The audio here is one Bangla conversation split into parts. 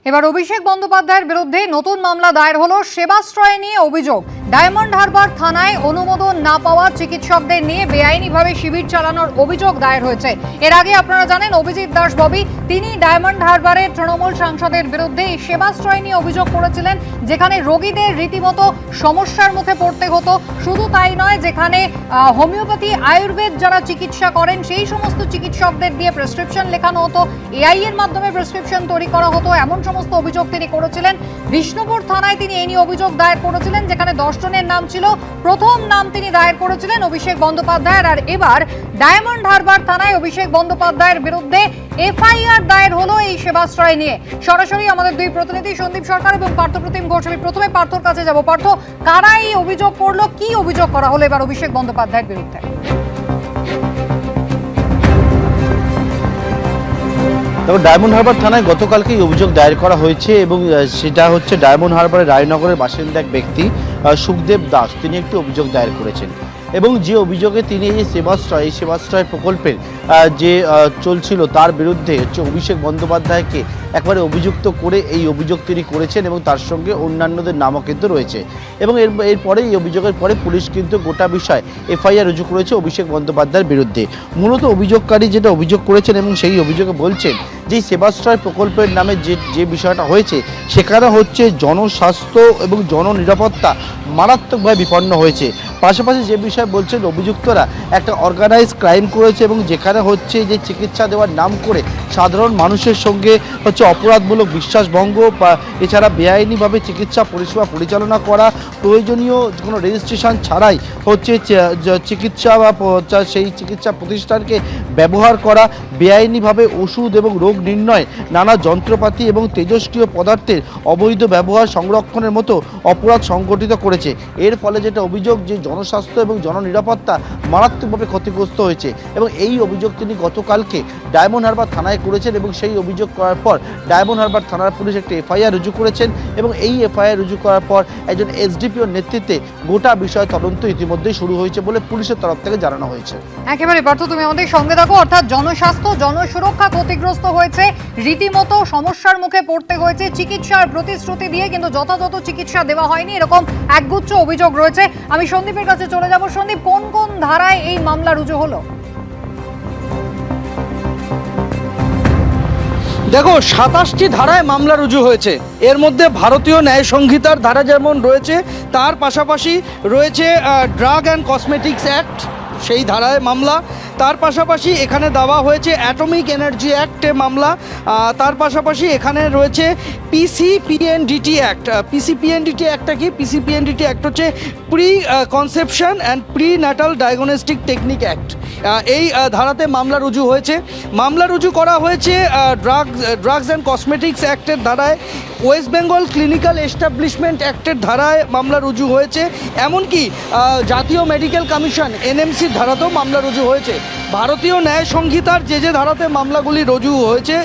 এবার অভিষেক বন্দ্যোপাধ্যায়ের বিরুদ্ধে নতুন মামলা দায়ের হলো সেবাশ্রয় নিয়ে অভিযোগ। ডায়মন্ড হারবার থানায় অনুমোদন না পাওয়া চিকিৎসকদের নিয়ে বেআইনিভাবে শিবির চালানোর অভিযোগ দায়ের হয়েছে। এর আগে আপনারা জানেন অভিজিৎ দাস ববি তিনি ডায়মন্ড হারবারের তৃণমূল সাংসদের বিরুদ্ধে সেবাশ্রয় নিয়ে অভিযোগ করেছিলেন, যেখানে রোগীদের রীতিমতো সমস্যার মুখে পড়তে হতো। শুধু তাই নয়, যেখানে হোমিওপ্যাথি আয়ুর্বেদ যারা চিকিৎসা করেন সেই সমস্ত চিকিৎসকদের দিয়ে প্রেসক্রিপশন লেখানো হতো, এআই এর মাধ্যমে প্রেসক্রিপশন তৈরি করা হতো, এমন সমস্ত অভিযোগ তিনি করেছিলেন। বিষ্ণুপুর থানায় তিনি এই নিয়ে অভিযোগ দায়ের করেছিলেন, যেখানে 10 জনের নাম ছিল। প্রথম নাম তিনি দায়ের করেছিলেন অভিষেক বন্দ্যোপাধ্যায়ের। আর এবার ডায়মন্ড হারবার থানায় অভিষেক বন্দ্যোপাধ্যায়ের বিরুদ্ধে এফআইআর দায়ের হলো এই সেবাশ্রয় নিয়ে। সরাসরি আমাদের দুই প্রতিনিধি সন্দীপ সরকার এবং পার্থপ্রতিম ঘোষ। আমি প্রথমে পার্থর কাছে যাব। পার্থ, কারা এই অভিযোগ করলো, কি অভিযোগ করা হলো এবার অভিষেক বন্দ্যোপাধ্যায়ের বিরুদ্ধে? তবে ডায়মন্ড হারবার থানায় গতকালকে এই অভিযোগ দায়ের করা হয়েছে এবং সেটা হচ্ছে ডায়মন্ড হারবারের রায়নগরের বাসিন্দা এক ব্যক্তি সুখদেব দাস, তিনি একটি অভিযোগ দায়ের করেছেন এবং যে অভিযোগে তিনি এই সেবাশ্রয় প্রকল্পের যে চলছিল তার বিরুদ্ধে হচ্ছে অভিষেক বন্দ্যোপাধ্যায়কে একবারে অভিযুক্ত করে এই অভিযোগ তিনি করেছেন এবং তার সঙ্গে অন্যান্যদের নামও কিন্তু রয়েছে। এবং এরপরে এই অভিযোগের পরে পুলিশ কিন্তু গোটা বিষয় এফআইআর রুজু করেছে অভিষেক বন্দ্যোপাধ্যায়ের বিরুদ্ধে। মূলত অভিযোগকারী যেটা অভিযোগ করেছেন এবং সেই অভিযোগে বলছেন যে সেবাশ্রয় প্রকল্পের নামে যে বিষয়টা হয়েছে সেখানে হচ্ছে জনস্বাস্থ্য এবং জননিরাপত্তা মারাত্মকভাবে বিপন্ন হয়েছে। পাশাপাশি যে বিষয় বলছেন অভিযুক্তরা একটা অর্গানাইজ ক্রাইম করেছে এবং যেখানে হচ্ছে যে চিকিৎসা দেওয়ার নাম করে সাধারণ মানুষের সঙ্গে হচ্ছে অপরাধমূলক বিশ্বাসভঙ্গ বা এছাড়া বেআইনিভাবে চিকিৎসা পরিষেবা পরিচালনা করা, প্রয়োজনীয় কোনো রেজিস্ট্রেশন ছাড়াই হচ্ছে চিকিৎসা বা সেই চিকিৎসা প্রতিষ্ঠানকে ব্যবহার করা, বেআইনিভাবে ওষুধ এবং রোগ নির্ণয়, নানা যন্ত্রপাতি এবং তেজস্ক্রিয় পদার্থের অবৈধ ব্যবহার সংরক্ষণের মতো অপরাধ সংগঠিত করেছে। এর ফলে যেটা অভিযোগ যে জনস্বাস্থ্য এবং জননিরাপত্তা মারাত্মকভাবে ক্ষতিগ্রস্ত হয়েছে এবং এই অভিযোগ তিনি গতকালকে ডায়মন্ড হারবার থানায় করেছেন এবং সেই অভিযোগ করার পর ডায়মন্ড হারবার থানার পুলিশ একটি এফআইআর রুজু করেছেন এবং এই এফআইআর রুজু করার পর একজন এসডিপিওর নেতৃত্বে গোটা বিষয় তদন্ত ইতিমধ্যেই শুরু হয়েছে বলে পুলিশের তরফ থেকে জানানো হয়েছে। একেবারে পার্থ, তুমি আমাদের সঙ্গে থাকো। অর্থাৎ জনস্বাস্থ্য জনসুরক্ষা ক্ষতিগ্রস্ত হয়েছে, রীতিমতো সমস্যার মুখে পড়তে হয়েছে, চিকিৎসার প্রতিশ্রুতি দিয়ে কিন্তু যথাযথ চিকিৎসা দেওয়া হয়নি, এরকম একগুচ্ছ অভিযোগ রয়েছে। আমি সন্দীপের কাছে চলে যাব। সন্দীপ, কোন কোন ধারায় এই মামলা রুজু হলো? দেখো, 27টি ধারায় মামলা রুজু হয়েছে। এর মধ্যে ভারতীয় ন্যায় সংহিতার ধারা যেমন রয়েছে, তার পাশাপাশি রয়েছে ড্রাগ অ্যান্ড কসমেটিক্স অ্যাক্ট, সেই ধারায় মামলা। তার পাশাপাশি এখানে দেওয়া হয়েছে অ্যাটমিক এনার্জি অ্যাক্টে মামলা। তার পাশাপাশি এখানে রয়েছে পিসিপিএনডিটি অ্যাক্ট। পিসিপিএনডিটি অ্যাক্টটা কি? পিসিপিএনডিটি অ্যাক্ট হচ্ছে pre conception and pre natal diagnostic technique act. এই ধারাতে মামলা রুজু হয়েছে। মামলা রুজু করা হয়েছে ড্রাগস অ্যান্ড কসমেটিক্স অ্যাক্টের ধারায়, ওয়েস্ট বেঙ্গল ক্লিনিক্যাল এস্টাবলিশমেন্ট অ্যাক্টের ধারায় মামলা রুজু হয়েছে, এমনকি জাতীয় মেডিকেল কমিশন এনএমসির ধারাতেও মামলা রুজু হয়েছে। ভারতীয় ন্যায় সংহিতার যে ধারাতে মামলাগুলি রুজু হয়েছে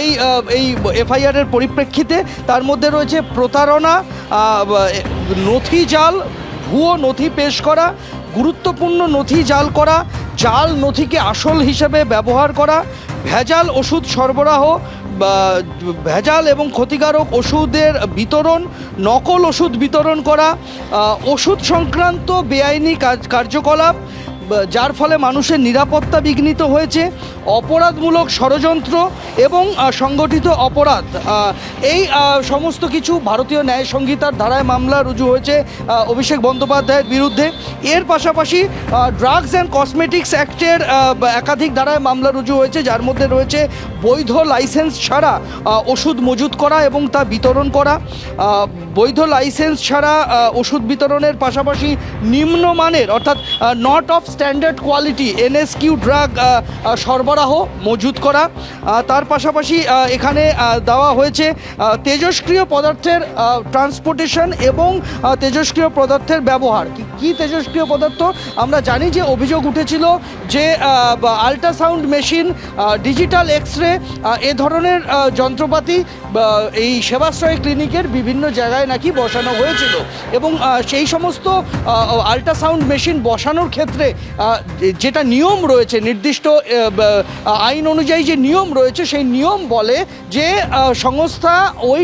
এই এফআইআরের পরিপ্রেক্ষিতে, তার মধ্যে রয়েছে প্রতারণা, নথি জাল, ভুয়ো নথি পেশ করা, গুরুত্বপূর্ণ নথি জাল করা, জাল নথিকে আসল হিসেবে ব্যবহার করা, ভেজাল ওষুধ সরবরাহ, ভেজাল এবং ক্ষতিকারক ওষুধের বিতরণ, নকল ওষুধ বিতরণ করা, ওষুধ সংক্রান্ত বেআইনি কার্যকলাপ যার ফলে মানুষের নিরাপত্তা বিঘ্নিত হয়েছে, অপরাধমূলক ষড়যন্ত্র এবং সংগঠিত অপরাধ, এই সমস্ত কিছু ভারতীয় ন্যায় সংহিতার ধারায় মামলা রুজু হয়েছে অভিষেক বন্দ্যোপাধ্যায়ের বিরুদ্ধে। এর পাশাপাশি ড্রাগস অ্যান্ড কসমেটিক্স অ্যাক্টের একাধিক ধারায় মামলা রুজু হয়েছে, যার মধ্যে রয়েছে বৈধ লাইসেন্স ছাড়া ওষুধ মজুত করা এবং তা বিতরণ করা, বৈধ লাইসেন্স ছাড়া ওষুধ বিতরণের পাশাপাশি নিম্নমানের অর্থাৎ not of standard quality NSQ drug সরবরাহ মজুত করা। তার পাশাপাশি এখানে দেওয়া হয়েছে তেজস্ক্রিয় পদার্থের ট্রান্সপোর্টেশন এবং তেজস্ক্রিয় পদার্থের ব্যবহার। কি তেজস্ক্রিয় পদার্থ? আমরা জানি যে অভিযোগ উঠেছিল যে আল্ট্রাসাউন্ড মেশিন, ডিজিটাল এক্সরে, এ ধরনের যন্ত্রপাতি এই সেবাশ্রয় ক্লিনিকের বিভিন্ন জায়গায় নাকি বসানো হয়েছিল এবং সেই সমস্ত আল্ট্রাসাউন্ড মেশিন বসানোর ক্ষেত্রে যেটা নিয়ম রয়েছে, নির্দিষ্ট আইন অনুযায়ী যে নিয়ম রয়েছে, সেই নিয়ম বলে যে সংস্থা ওই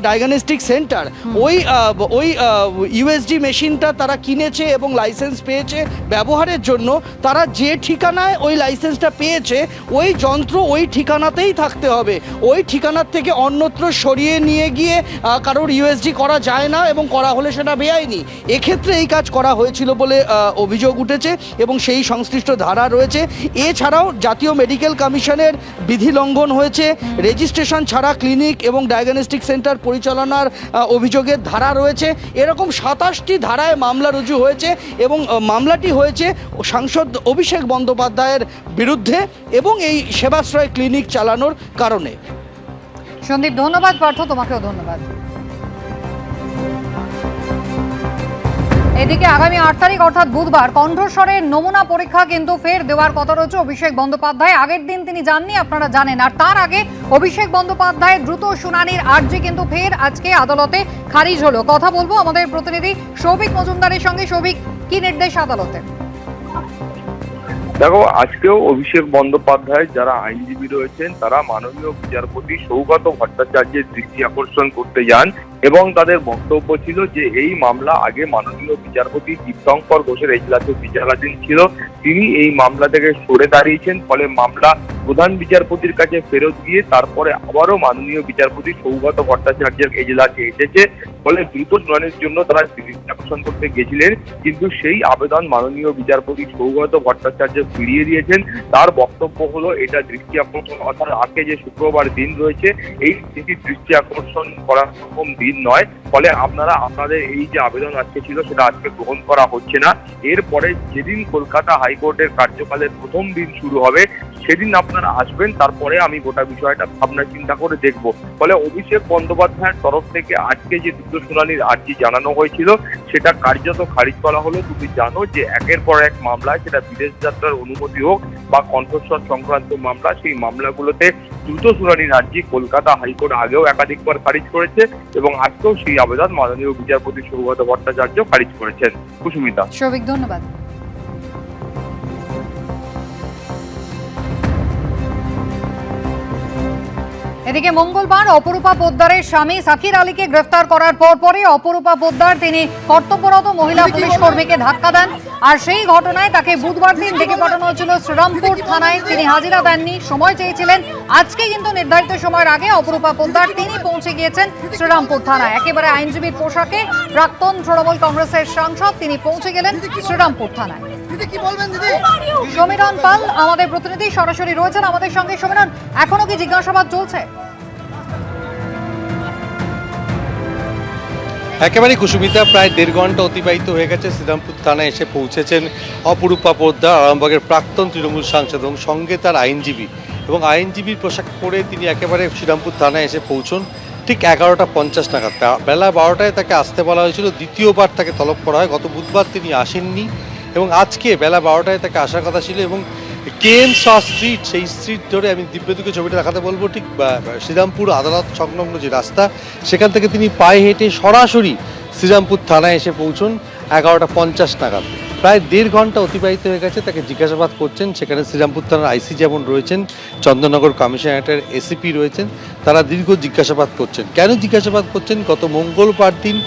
ডায়াগনস্টিক সেন্টার ওই ইউএসডি মেশিনটা তারা কিনেছে এবং লাইসেন্স পেয়েছে ব্যবহারের জন্য। তারা যে ঠিকানায় ওই লাইসেন্সটা পেয়েছে ওই যন্ত্র ওই ঠিকানাতেই থাকতে হবে। ওই ঠিকানার থেকে অন্যত্র সরিয়ে নিয়ে গিয়ে কারোর ইউএসডি করা যায় না, এবং করা হলে সেটা বেআইনি। এক্ষেত্রে এই কাজ করা হয়েছিল বলে অভিযোগ উঠেছে এবং সেই সংশ্লিষ্ট ধারা রয়েছে। এছাড়াও জাতীয় মেডিকেল কমিশনের বিধি লঙ্ঘন হয়েছে, রেজিস্ট্রেশন ছাড়া ক্লিনিক এবং ডায়াগনস্টিক সেন্টার পরিচালনার অভিযোগের ধারা রয়েছে। এরকম 27টি ধারায় মামলা রুজু হয়েছে এবং মামলাটি হয়েছে সাংসদ অভিষেক বন্দ্যোপাধ্যায়ের বিরুদ্ধে এবং এই সেবাশ্রয় ক্লিনিক চালানোর কারণে। সন্দীপ, ধন্যবাদ। পার্থ, তোমাকেও ধন্যবাদ। এদিকে আগামী 8 তারিখ অর্থাৎ বুধবার কণ্ঠস্বরের নমুনা পরীক্ষা কিন্তু ফের দেওয়ার কথা রয়েছে অভিষেক বন্দ্যোপাধ্যায়। আগের দিন তিনি যাননি, আপনারা জানেন। আর তার আগে অভিষেক বন্দ্যোপাধ্যায়ের দ্রুত শুনানির আর্জি কিন্তু ফের আজকে আদালতে খারিজ হলো। কথা বলবো আমাদের প্রতিনিধি সৌভিক মজুমদারের সঙ্গে। সৌভিক, কি নির্দেশ আদালতে? দেখো, আজকেও অভিষেক বন্দ্যোপাধ্যায় যারা আইনজীবী রয়েছেন তারা মাননীয় বিচারপতি সৌগত ভট্টাচার্যের দৃষ্টি আকর্ষণ করতে যান এবং তাদের বক্তব্য ছিল যে এই মামলা আগে মাননীয় বিচারপতি দীপঙ্কর ঘোষের এজলাসে বিচারাধীন ছিল। তিনি এই মামলা থেকে সরে দাঁড়িয়েছেন, ফলে মামলা প্রধান বিচারপতির কাছে ফেরত গিয়ে তারপরে আবারও মাননীয় বিচারপতি সৌগত ভট্টাচার্যের এজলাসে এসেছে। ফলে দ্রুত শুনানির জন্য তারা দৃষ্টি আকর্ষণ করতে গেছিলেন, কিন্তু সেই আবেদন মাননীয় বিচারপতি সৌগত ভট্টাচার্য ফিরিয়ে দিয়েছেন। তার বক্তব্য হলো এটা দৃষ্টি আকর্ষণ, অর্থাৎ আজকে যে শুক্রবার দিন রয়েছে এই দৃষ্টি আকর্ষণ করার রকম দিন নয়। ফলে আপনাদের এই যে আবেদন আজকে ছিল সেটা আজকে গ্রহণ করা হচ্ছে না। এরপরে যেদিন কলকাতা হাইকোর্টের কার্যকালের প্রথম দিন শুরু হবে সেদিন আপনারা আসবেন, তারপরে আমি গোটা বিষয়টা ভাবনা চিন্তা করে দেখব। ফলে অভিষেক বন্দ্যোপাধ্যায়ের তরফ থেকে আজকে যে দ্রুত শুনানির আর্জি জানানো হয়েছিল সেটা কার্যত খারিজ করা হলো। তুমি জানো যে একের পর এক মামলায়, সেটা বিদেশ যাত্রার অনুমতি হোক বা কণ্ঠস্বর সংক্রান্ত মামলা, সেই মামলাগুলোতে দ্রুত শুনানির আর্জি কলকাতা হাইকোর্ট আগেও একাধিকবার খারিজ করেছে এবং আজকেও সেই আবেদন মাননীয় বিচারপতি সৌগত ভট্টাচার্য খারিজ করেছেন। কুসুমিতা। সৌভিক, ধন্যবাদ। এদিকে মঙ্গলবার অপরূপা পোদ্দারের স্বামী সাকির আলীকে গ্রেফতার করার পরপরই অপরূপা পোদ্দার তিনি কর্তব্যরত মহিলা পুলিশ কর্মীকে ধাক্কা দেন। আর সেই ঘটনায় তাকে বুধবার দিন ডেকে পাঠানো হয়েছিল শ্রীরামপুর থানায়। তিনি হাজিরা দেননি, সময় চেয়েছিলেন। আজকে কিন্তু নির্ধারিত সময়ের আগে অপরূপা পোদ্দার তিনি পৌঁছে গিয়েছেন শ্রীরামপুর থানায়। একেবারে আইনজীবীর পোশাকে প্রাক্তন তৃণমূল কংগ্রেসের সাংসদ তিনি পৌঁছে গেলেন শ্রীরামপুর থানায়। সমীরণ পাল আমাদের প্রতিনিধি সরাসরি রয়েছেন আমাদের সঙ্গে। সমীরণ, এখনো কি জিজ্ঞাসাবাদ চলছে? একেবারে কুসুমিতা, প্রায় 1.5 ঘন্টা অতিবাহিত হয়ে গেছে। শ্রীরামপুর থানায় এসে পৌঁছেছেন অপরূপা পোদ্দার, আরামবাগের প্রাক্তন তৃণমূল সাংসদ এবং সঙ্গে তার আইনজীবী, এবং আইনজীবীর পোশাক পরে তিনি একেবারে শ্রীরামপুর থানায় এসে পৌঁছন ঠিক 11:50 নাগাদ। বেলা 12টায় তাকে আসতে বলা হয়েছিল, দ্বিতীয়বার তাকে তলব করা হয়। গত বুধবার তিনি আসেননি এবং আজকে বেলা 12টায় তাকে আসার কথা ছিল। এবং কেএন শ স্ট্রিট, সেই স্ট্রিট ধরে আমি দিব্যদুকে ছবিটা দেখাতে বলবো, ঠিক শ্রীরামপুর আদালত সংলগ্ন যে রাস্তা সেখান থেকে তিনি পায়ে হেঁটে সরাসরি শ্রীরামপুর থানায় এসে পৌঁছন 11:50 নাগাদ। প্রায় 1.5 ঘন্টা অতিবাহিত হয়ে গেছে। তাকে জিজ্ঞাসাবাদ করছেন সেখানে শ্রীরামপুর থানার আইসি যেমন রয়েছেন, চন্দননগর কমিশনারেটের এসিপি রয়েছেন, তারা দীর্ঘ জিজ্ঞাসাবাদ করছেন। কেন জিজ্ঞাসাবাদ করছেন? গত মঙ্গলবার দিন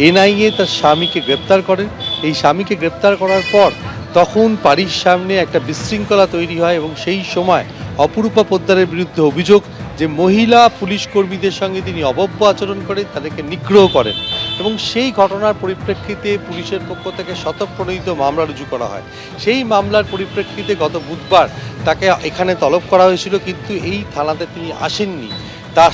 এনআইএ তার স্বামীকে গ্রেপ্তার করেন। এই স্বামীকে গ্রেপ্তার করার পর তখন বাড়ির সামনে একটা বিশৃঙ্খলা তৈরি হয় এবং সেই সময় অপরূপা পোদ্দারের বিরুদ্ধে অভিযোগ যে মহিলা পুলিশ কর্মীদের সঙ্গে তিনি অভব্য আচরণ করেন, তাদেরকে নিগ্রহ করেন, এবং সেই ঘটনার পরিপ্রেক্ষিতে পুলিশের পক্ষ থেকে স্বতঃপ্রণোদিত মামলা রুজু করা হয়। সেই মামলার পরিপ্রেক্ষিতে গত বুধবার তাকে এখানে তলব করা হয়েছিল, কিন্তু এই থানাতে তিনি আসেননি।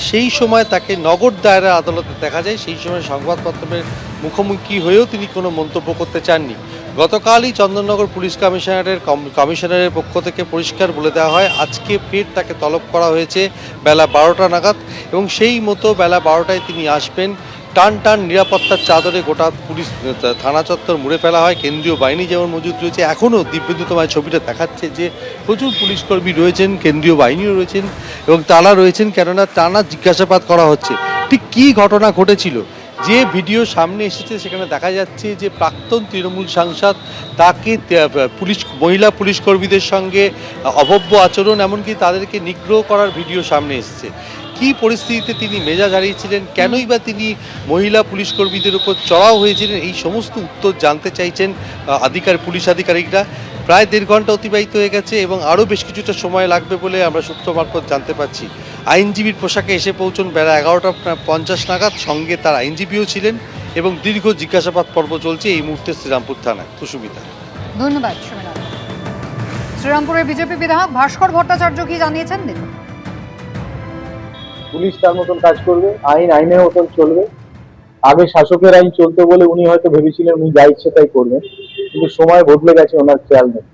সেই সময় তাকে নগর দায়রা আদালতে দেখা যায়। সেই সময় সংবাদপত্রের মুখোমুখি হয়েও তিনি কোনো মন্তব্য করতে চাননি। গতকালই চন্দননগর পুলিশ কমিশনারের পক্ষ থেকে পরিষ্কার বলে দেওয়া হয় আজকে ফের তাকে তলব করা হয়েছে বেলা 12টা নাগাদ, এবং সেই মতো বেলা 12টায় তিনি আসবেন। টান টান নিরাপত্তার চাদরে গোটা পুলিশ থানা চত্বর মুড়ে ফেলা হয়। কেন্দ্রীয় বাহিনী যেমন মজুদ রয়েছে, এখনও দিব্যদূতময় ছবিটা দেখাচ্ছে যে প্রচুর পুলিশ কর্মী রয়েছেন, কেন্দ্রীয় বাহিনীও রয়েছেন এবং তারা রয়েছেন, কেননা টানা জিজ্ঞাসাবাদ করা হচ্ছে ঠিক কী ঘটনা ঘটেছিল, যে ভিডিও সামনে এসেছে সেখানে দেখা যাচ্ছে যে প্রাক্তন তৃণমূল সাংসদ তাকে মহিলা পুলিশ কর্মীদের সঙ্গে অভব্য আচরণ, এমনকি তাদেরকে নিগ্রহ করার ভিডিও সামনে এসেছে। কি পরিস্থিতিতে তিনি মেজাজ হারিয়েছিলেন, কেনই বা তিনি মহিলা পুলিশ কর্মীদের উপর চড়াও হয়েছিলেন, এই সমস্ত উত্তর জানতে চাইছেন পুলিশ আধিকারিকরা। প্রায় 1.5 ঘন্টা অতিবাহিত হয়ে গেছে এবং আরও বেশ কিছুটা সময় লাগবে বলে আমরা সূত্র মারফত জানতে পারছি। আইনজীবীর পোশাকে এসে পৌঁছন বেলা 11:50 নাগাদ, সঙ্গে তার আইনজীবীও ছিলেন এবং দীর্ঘ জিজ্ঞাসাবাদ পর্ব চলছে এই মুহূর্তে শ্রীরামপুর থানায়। সুস্মিতা, ধন্যবাদ সুমিনা। শ্রীরামপুরের বিজেপি বিধায়ক ভাস্কর ভট্টাচার্য কি জানিয়েছেন দেখুন। পুলিশ তার মতন কাজ করবে, আইন আইনের মতন চলবে। আগে শাসকের আইন চলতে বলে উনি হয়তো ভেবেছিলেন উনি যা ইচ্ছে তাই করবেন, কিন্তু সময় বদলে গেছে, ওনার খেয়াল নেই।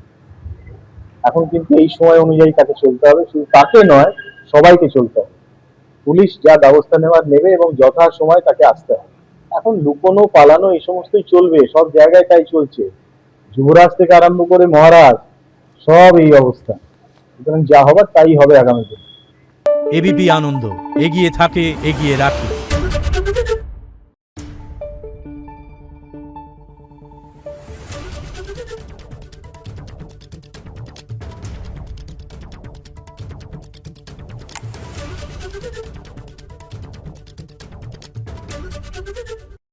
এখন কিন্তু এই সময় অনুযায়ী তাকে চলতে হবে, শুধু তাকে নয় সবাইকে চলতে হবে। পুলিশ যা ব্যবস্থা নেওয়ার নেবে এবং যথা সময় তাকে আসতে হবে। এখন লুকোনো পালানো এই সমস্তই চলবে, সব জায়গায় তাই চলছে। যুবরাজ থেকে আরম্ভ করে মহারাজ সব এই অবস্থা। সুতরাং যা হবার তাই হবে আগামী দিন। এবিপি আনন্দ, এগিয়ে থাকে, এগিয়ে রাখে।